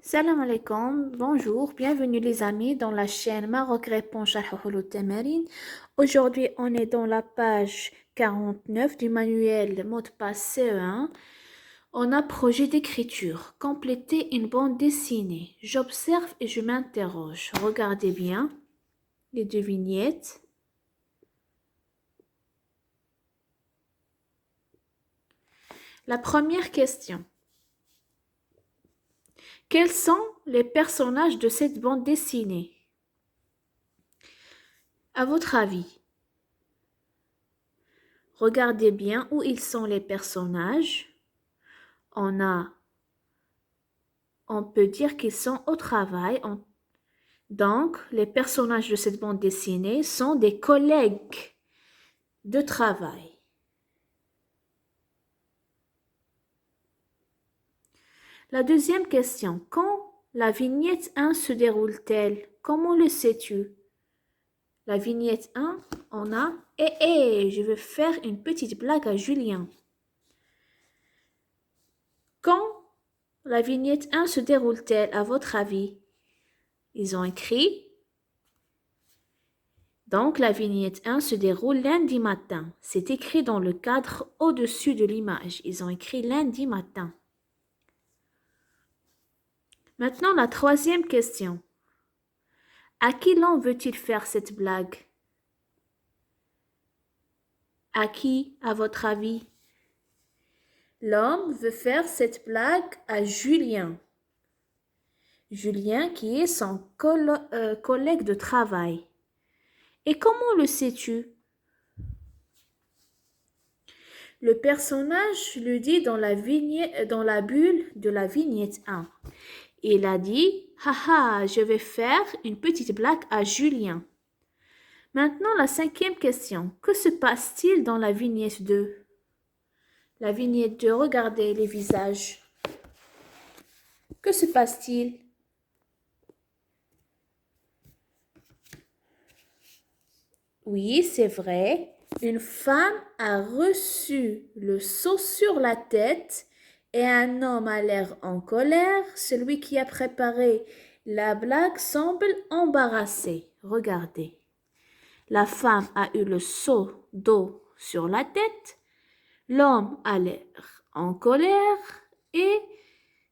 Salam alaikum, bonjour, bienvenue les amis dans la chaîne Maroc répond Sharh Houlout Tamarin. Aujourd'hui, on est dans la page 49 du manuel mot de passe CE1. On a projet d'écriture, compléter une bande dessinée. J'observe et je m'interroge. Regardez bien les deux vignettes. La première question. Quels sont les personnages de cette bande dessinée? À votre avis? Regardez bien où ils sont les personnages. On peut dire qu'ils sont au travail. Donc, les personnages de cette bande dessinée sont des collègues de travail. La deuxième question. Quand la vignette 1 se déroule-t-elle? Comment le sais-tu? La vignette 1, on a « je vais faire une petite blague à Julien ». Quand la vignette 1 se déroule-t-elle, à votre avis? Ils ont écrit. Donc, la vignette 1 se déroule lundi matin. C'est écrit dans le cadre au-dessus de l'image. Ils ont écrit lundi matin. Maintenant, la troisième question. À qui l'on veut-il faire cette blague? À qui, à votre avis? L'homme veut faire cette blague à Julien. Julien qui est son collègue de travail. Et comment le sais-tu? Le personnage le dit dans la bulle de la vignette 1. Il a dit « Haha, je vais faire une petite blague à Julien ». Maintenant, la cinquième question. Que se passe-t-il dans la vignette 2? La vignette 2, regardez les visages. Que se passe-t-il? Oui, c'est vrai. Une femme a reçu le seau sur la tête et un homme a l'air en colère. Celui qui a préparé la blague semble embarrassé. Regardez. La femme a eu le seau d'eau sur la tête. L'homme a l'air en colère et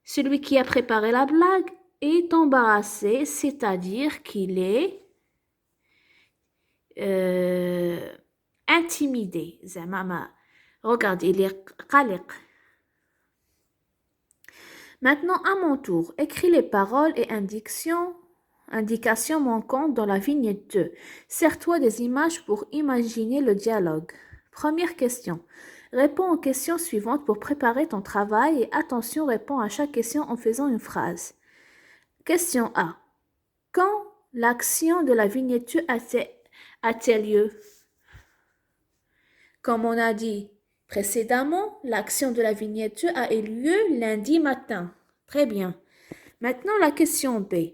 celui qui a préparé la blague est embarrassé, c'est-à-dire qu'il est intimidé. Regardez, il est qaliq. Maintenant, à mon tour, écris les paroles et indications manquantes dans la vignette 2. Sers-toi des images pour imaginer le dialogue. Première question. Réponds aux questions suivantes pour préparer ton travail et attention, réponds à chaque question en faisant une phrase. Question A. Quand l'action de la vignette 2 a-t-elle lieu? Comme on a dit précédemment, l'action de la vignette 2 a eu lieu lundi matin. Très bien. Maintenant, la question B.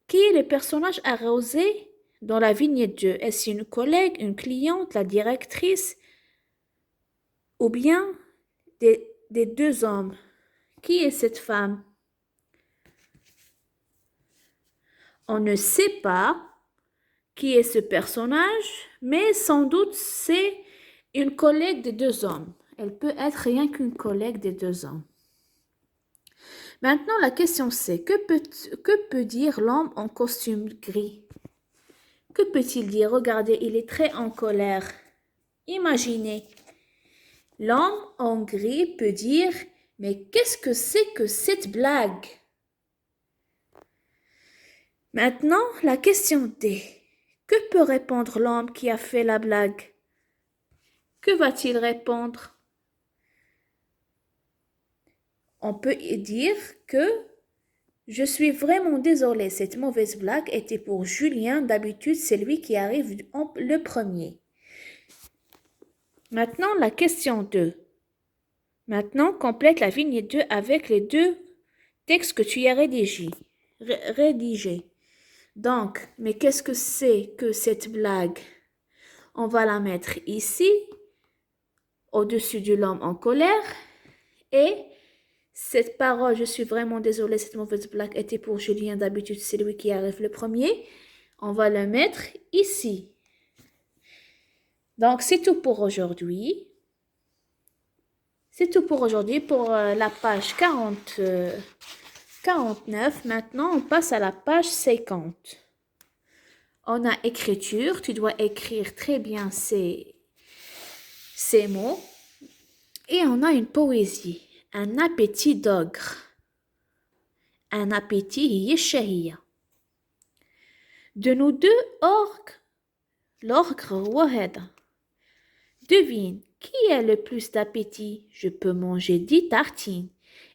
Qui est le personnage arrosé dans la vignette 2? Est-ce une collègue, une cliente, la directrice ou bien des deux hommes? Qui est cette femme? On ne sait pas qui est ce personnage, mais sans doute c'est une collègue des deux hommes. Elle peut être rien qu'une collègue des deux hommes. Maintenant, la question c'est, que peut dire l'homme en costume gris? Que peut-il dire? Regardez, il est très en colère. Imaginez. L'homme en gris peut dire « Mais qu'est-ce que c'est que cette blague ?» Maintenant, la question D. Que peut répondre l'homme qui a fait la blague? Que va-t-il répondre? On peut dire que « Je suis vraiment désolée, cette mauvaise blague était pour Julien, d'habitude c'est lui qui arrive le premier. » Maintenant, la question 2. Maintenant, complète la vignette 2 avec les deux textes que tu as rédigés. Donc, mais qu'est-ce que c'est que cette blague? On va la mettre ici, au-dessus de l'homme en colère. Et Cette parole, je suis vraiment désolée, cette mauvaise blague était pour Julien. D'habitude, c'est lui qui arrive le premier. On va le mettre ici. Donc, c'est tout pour aujourd'hui. C'est tout pour aujourd'hui pour la page 49. Maintenant, on passe à la page 50. On a écriture. Tu dois écrire très bien ces mots. Et on a une poésie. Un appétit d'ogre. Un appétit yeshahiya. De nous deux orgues, l'ogre Waheda. Devine, qui a le plus d'appétit? Je peux manger 10 tartines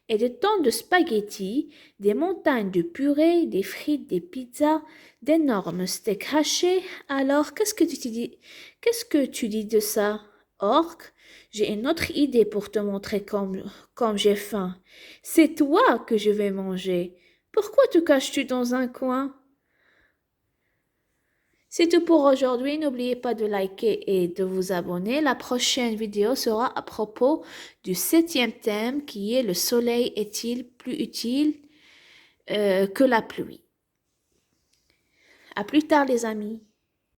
et de tant de spaghettis, des montagnes de purée, des frites, des pizzas, d'énormes steaks hachés. Alors, qu'est-ce que tu dis de ça, orque? J'ai une autre idée pour te montrer comme j'ai faim. C'est toi que je vais manger. Pourquoi te caches-tu dans un coin? C'est tout pour aujourd'hui. N'oubliez pas de liker et de vous abonner. La prochaine vidéo sera à propos du 7e thème qui est le soleil est-il plus utile que la pluie? À plus tard les amis.